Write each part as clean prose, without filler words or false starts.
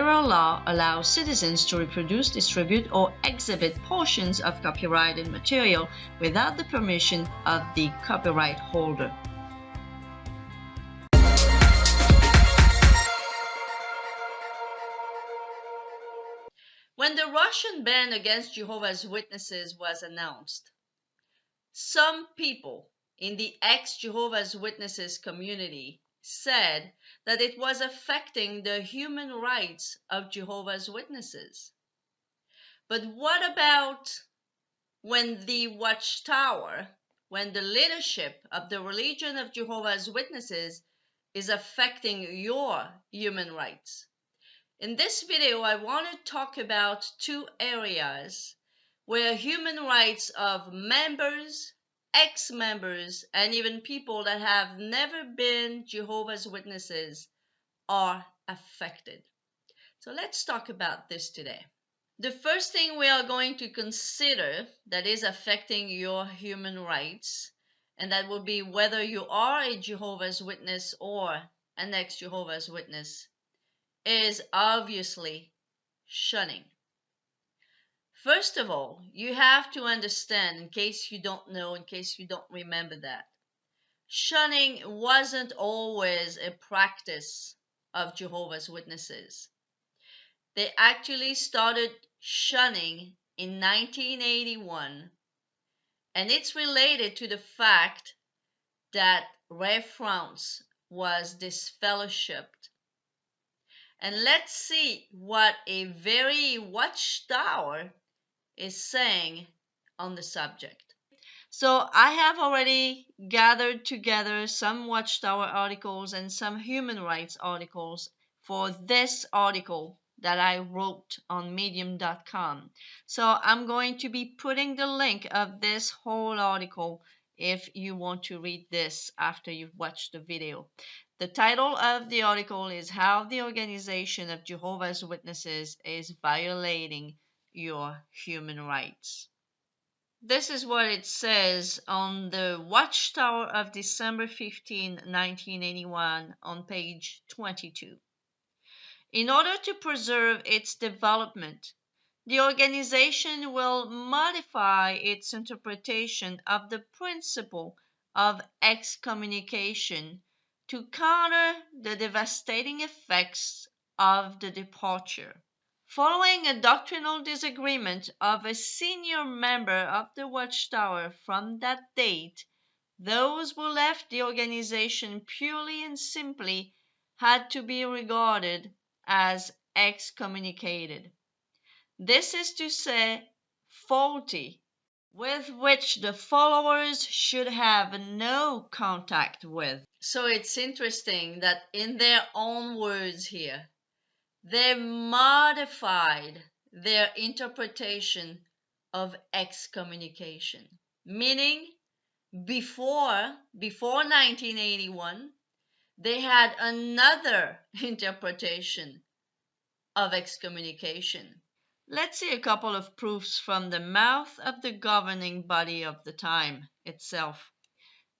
federal law allows citizens to reproduce, distribute, or exhibit portions of copyrighted material without the permission of the copyright holder. When the Russian ban against Jehovah's Witnesses was announced, some people in the ex-Jehovah's Witnesses community said that it was affecting the human rights of Jehovah's Witnesses. But what about when the Watchtower, when the leadership of the religion of Jehovah's Witnesses is affecting your human rights? In this video, I want to talk about two areas where human rights of members, ex-members, and even people that have never been Jehovah's Witnesses are affected. So let's talk about this today. The first thing we are going to consider that is affecting your human rights, and that will be whether you are a Jehovah's Witness or an ex-Jehovah's Witness, is obviously shunning. First of all, you have to understand, in case you don't know, in case you don't remember that, shunning wasn't always a practice of Jehovah's Witnesses. They actually started shunning in 1981, and it's related to the fact that Rev. France was disfellowshipped. And let's see what a very Watchtower is saying on the subject. So I have already gathered together some Watchtower articles and some human rights articles for this article that I wrote on medium.com. So I'm going to be putting the link of this whole article if you want to read this after you've watched the video. The title of the article is How the Organization of Jehovah's Witnesses is Violating Your Human Rights. This is what it says on the Watchtower of December 15, 1981 on page 22. In order to preserve its development, the organization will modify its interpretation of the principle of excommunication to counter the devastating effects of the departure. Following a doctrinal disagreement of a senior member of the Watchtower from that date, those who left the organization purely and simply had to be regarded as excommunicated. This is to say, faulty, with which the followers should have no contact with. So it's interesting that in their own words here, they modified their interpretation of excommunication. Meaning, before 1981, they had another interpretation of excommunication. Let's see a couple of proofs from the mouth of the governing body of the time itself.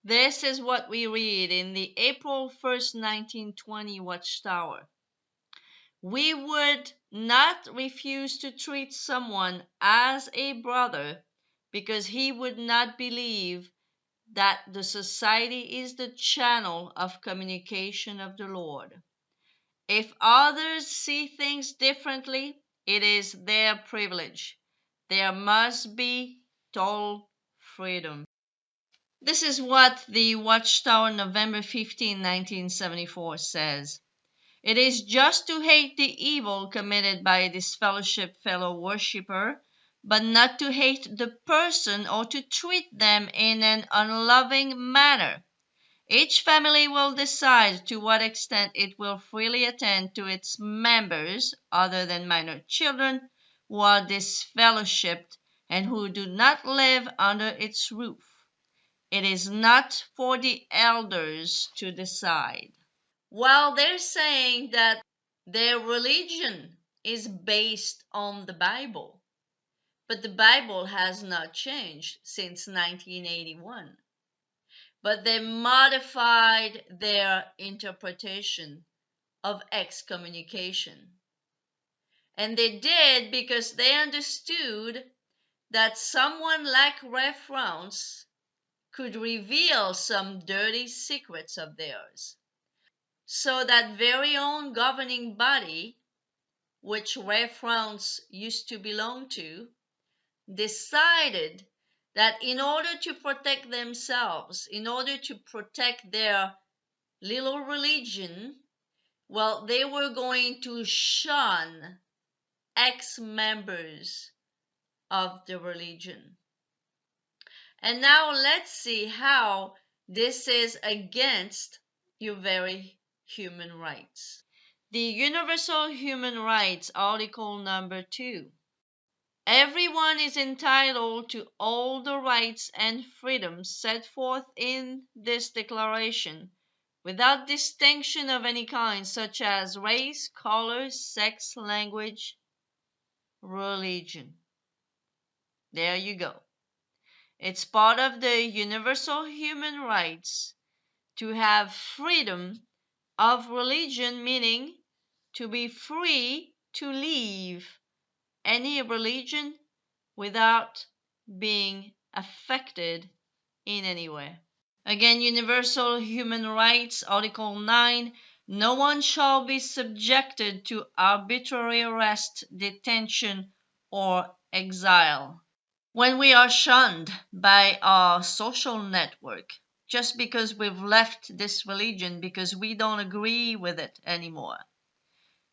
This is what we read in the April 1st, 1920 Watchtower. We would not refuse to treat someone as a brother because he would not believe that the society is the channel of communication of the Lord. If others see things differently, it is their privilege. There must be total freedom. This is what the Watchtower November 15, 1974 says. It is just to hate the evil committed by a disfellowshipped fellow worshipper, but not to hate the person or to treat them in an unloving manner. Each family will decide to what extent it will freely attend to its members, other than minor children, who are disfellowshipped and who do not live under its roof. It is not for the elders to decide. While they're saying that their religion is based on the Bible, but the Bible has not changed since 1981. But they modified their interpretation of excommunication. And they did because they understood that someone like reference could reveal some dirty secrets of theirs. So that very own governing body, which reference used to belong to, decided that in order to protect themselves, in order to protect their little religion, well, they were going to shun ex-members of the religion. And now let's see how this is against your very human rights. The Universal Human Rights, Article number 2. Everyone is entitled to all the rights and freedoms set forth in this declaration, without distinction of any kind, such as race, color, sex, language, religion. There you go. It's part of the universal human rights to have freedom of religion, meaning to be free to leave any religion without being affected in any way. Again, Universal Human Rights, Article 9. No one shall be subjected to arbitrary arrest, detention, or exile. When we are shunned by our social network, just because we've left this religion because we don't agree with it anymore,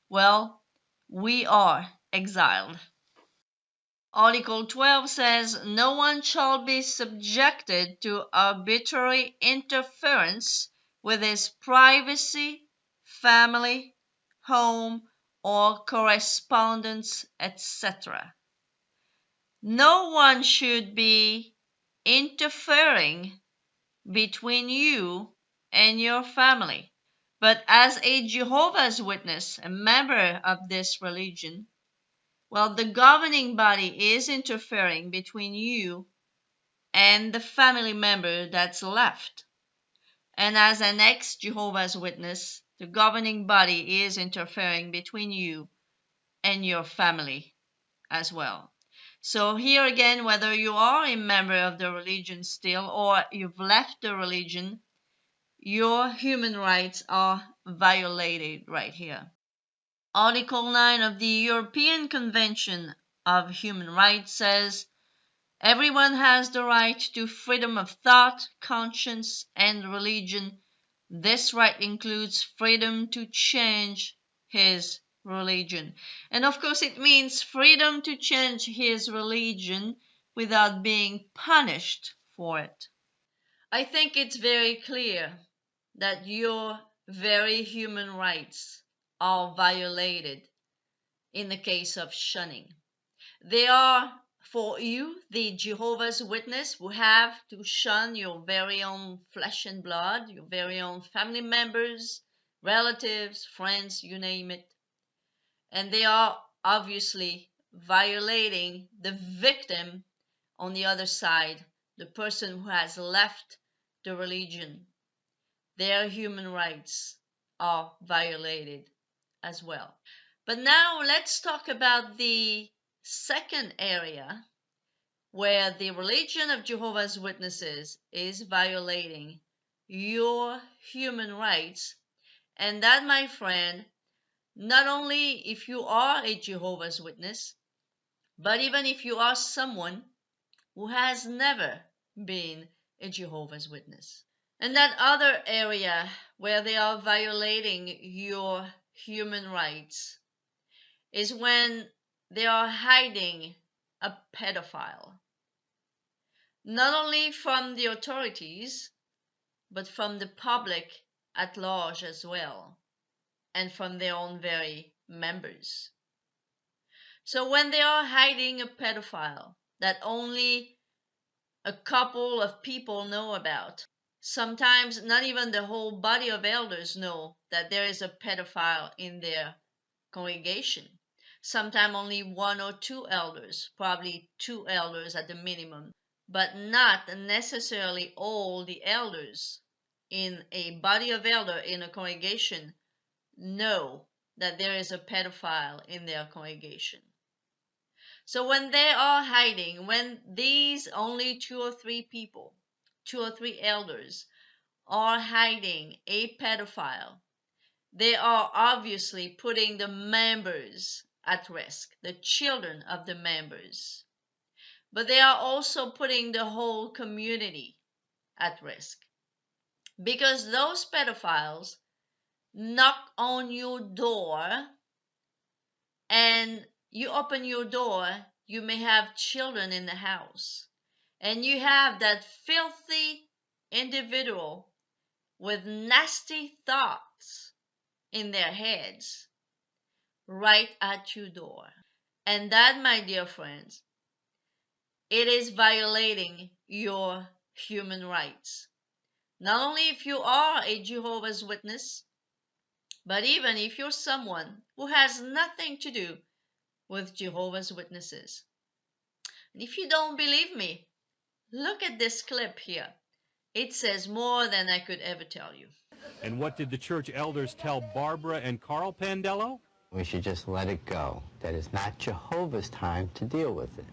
well, we are exiled. Article 12 says no one shall be subjected to arbitrary interference with his privacy, family, home, or correspondence, etc. No one should be interfering between you and your family. But as a Jehovah's Witness, a member of this religion, well, the governing body is interfering between you and the family member that's left. And as an ex-Jehovah's Witness, the governing body is interfering between you and your family as well. So here again, whether you are a member of the religion still or you've left the religion, your human rights are violated right here. Article 9 of the European Convention of Human Rights says, everyone has the right to freedom of thought, conscience, and religion. This right includes freedom to change his religion. And of course, it means freedom to change his religion without being punished for it. I think it's very clear that your very human rights are violated in the case of shunning. They are for you, the Jehovah's Witness, who have to shun your very own flesh and blood, your very own family members, relatives, friends, you name it. And they are obviously violating the victim on the other side, the person who has left the religion. Their human rights are violated as well. But now let's talk about the second area where the religion of Jehovah's Witnesses is violating your human rights. And that, my friend, not only if you are a Jehovah's Witness, but even if you are someone who has never been a Jehovah's Witness. And that other area where they are violating your human rights is when they are hiding a pedophile. Not only from the authorities, but from the public at large as well, and from their own very members. So when they are hiding a pedophile that only a couple of people know about, sometimes not even the whole body of elders know that there is a pedophile in their congregation. Sometimes only one or two elders, probably two elders at the minimum, but not necessarily all the elders in a body of elder in a congregation know that there is a pedophile in their congregation. So when they are hiding, when these only two or three people, two or three elders, are hiding a pedophile, they are obviously putting the members at risk, the children of the members. But they are also putting the whole community at risk. Because those pedophiles knock on your door, and you open your door, you may have children in the house, and you have that filthy individual with nasty thoughts in their heads right at your door. And that, my dear friends, it is violating your human rights. Not only if you are a Jehovah's Witness, but even if you're someone who has nothing to do with Jehovah's Witnesses. And if you don't believe me, look at this clip here. It says more than I could ever tell you. And what did the church elders tell Barbara and Carl Pandello? We should just let it go. That is not Jehovah's time to deal with it.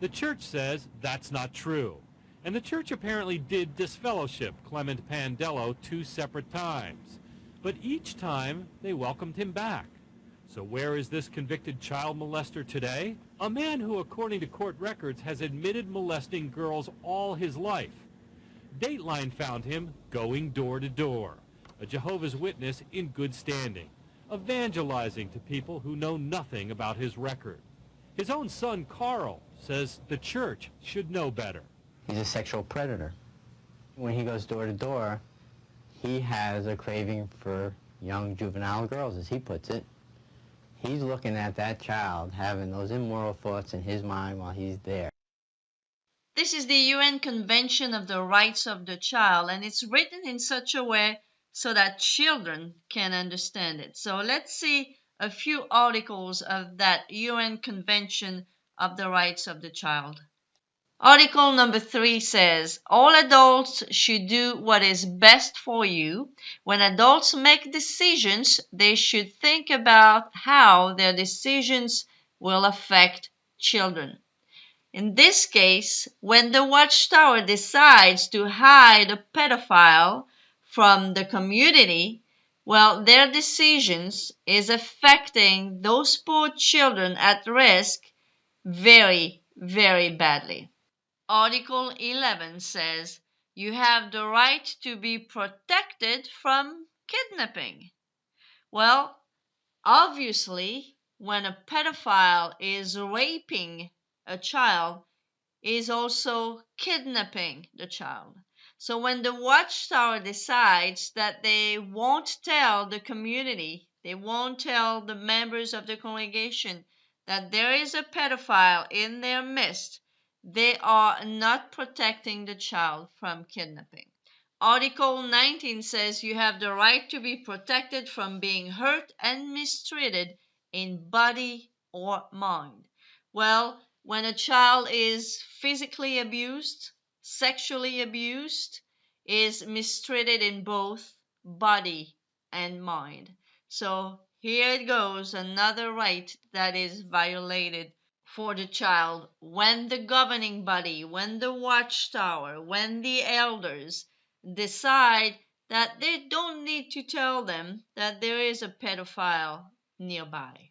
The church says that's not true. And the church apparently did disfellowship Clement Pandello 2 separate times. But each time, they welcomed him back. So where is this convicted child molester today? A man who, according to court records, has admitted molesting girls all his life. Dateline found him going door to door, a Jehovah's Witness in good standing, evangelizing to people who know nothing about his record. His own son, Carl, says the church should know better. He's a sexual predator. When he goes door to door, he has a craving for young juvenile girls, as he puts it. He's looking at that child, having those immoral thoughts in his mind while he's there. This is the UN Convention of the Rights of the Child, and it's written in such a way so that children can understand it. So let's see a few articles of that UN Convention of the Rights of the Child. Article number 3 says, all adults should do what is best for you. When adults make decisions, they should think about how their decisions will affect children. In this case, when the Watchtower decides to hide a pedophile from the community, well, their decisions is affecting those poor children at risk very, very badly. Article 11 says you have the right to be protected from kidnapping. Well, obviously, when a pedophile is raping a child, is also kidnapping the child. So when the Watchtower decides that they won't tell the community, they won't tell the members of the congregation that there is a pedophile in their midst, they are not protecting the child from kidnapping. Article 19 says you have the right to be protected from being hurt and mistreated in body or mind. Well, when a child is physically abused, sexually abused, is mistreated in both body and mind. So here it goes, another right that is violated for the child when the governing body, when the Watchtower, when the elders decide that they don't need to tell them that there is a pedophile nearby.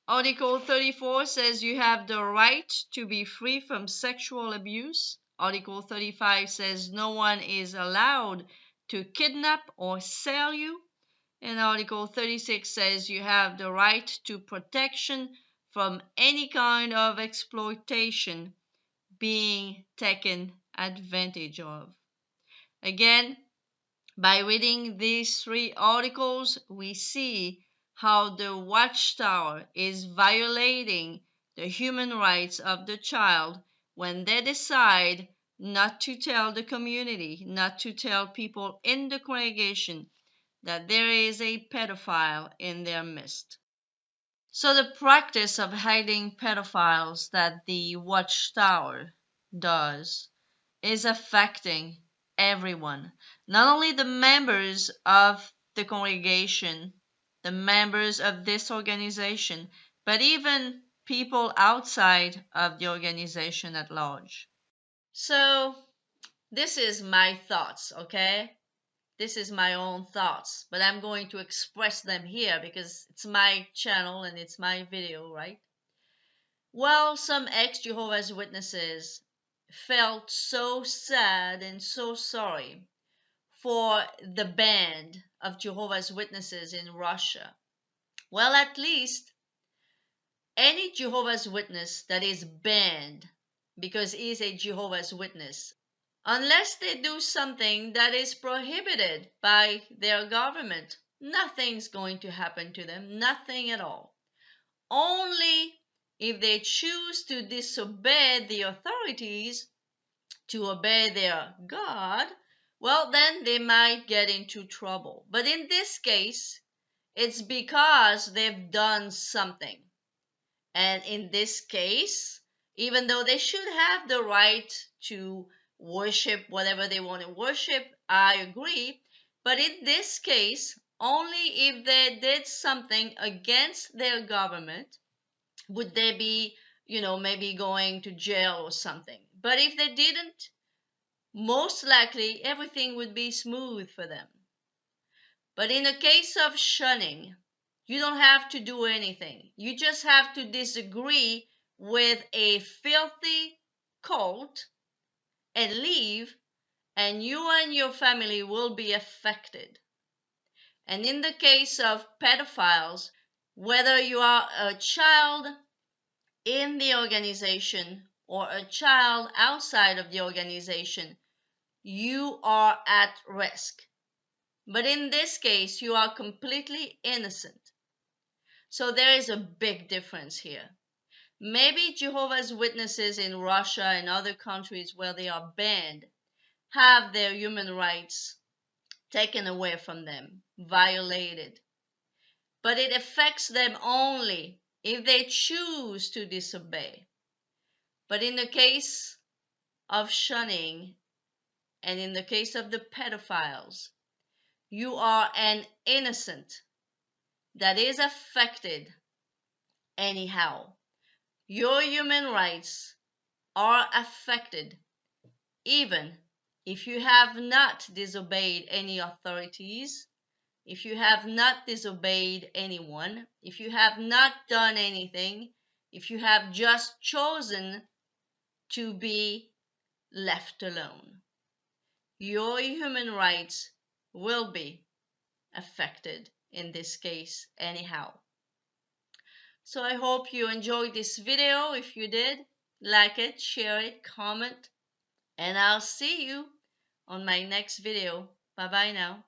Article 34 says you have the right to be free from sexual abuse. Article 35 says no one is allowed to kidnap or sell you. And Article 36 says you have the right to protection from any kind of exploitation being taken advantage of. Again, by reading these 3 articles, we see how the Watchtower is violating the human rights of the child when they decide not to tell the community, not to tell people in the congregation that there is a pedophile in their midst. So the practice of hiding pedophiles that the Watchtower does is affecting everyone, not only the members of the congregation, the members of this organization, but even people outside of the organization at large. So, this is my thoughts, okay? This is my own thoughts, but I'm going to express them here because it's my channel and it's my video, right? Well, some ex-Jehovah's Witnesses felt so sad and so sorry for the band of Jehovah's Witnesses in Russia. Well, at least any Jehovah's Witness that is banned because he is a Jehovah's Witness, unless they do something that is prohibited by their government, nothing's going to happen to them, nothing at all. Only if they choose to disobey the authorities, to obey their God, well, then they might get into trouble. But in this case, it's because they've done something. And in this case, even though they should have the right to worship whatever they want to worship, I agree. But in this case, only if they did something against their government would they be, maybe going to jail or something. But if they didn't, most likely everything would be smooth for them. But in the case of shunning, you don't have to do anything. You just have to disagree with a filthy cult and leave, and you and your family will be affected. And in the case of pedophiles, whether you are a child in the organization or a child outside of the organization, you are at risk. But in this case, you are completely innocent. So there is a big difference here. Maybe Jehovah's Witnesses in Russia and other countries where they are banned have their human rights taken away from them, violated. But it affects them only if they choose to disobey. But in the case of shunning and in the case of the pedophiles, you are an innocent that is affected anyhow. Your human rights are affected even if you have not disobeyed any authorities, if you have not disobeyed anyone, if you have not done anything, if you have just chosen to be left alone. Your human rights will be affected in this case anyhow. So I hope you enjoyed this video. If you did, like it, share it, comment, and I'll see you on my next video. Bye bye now.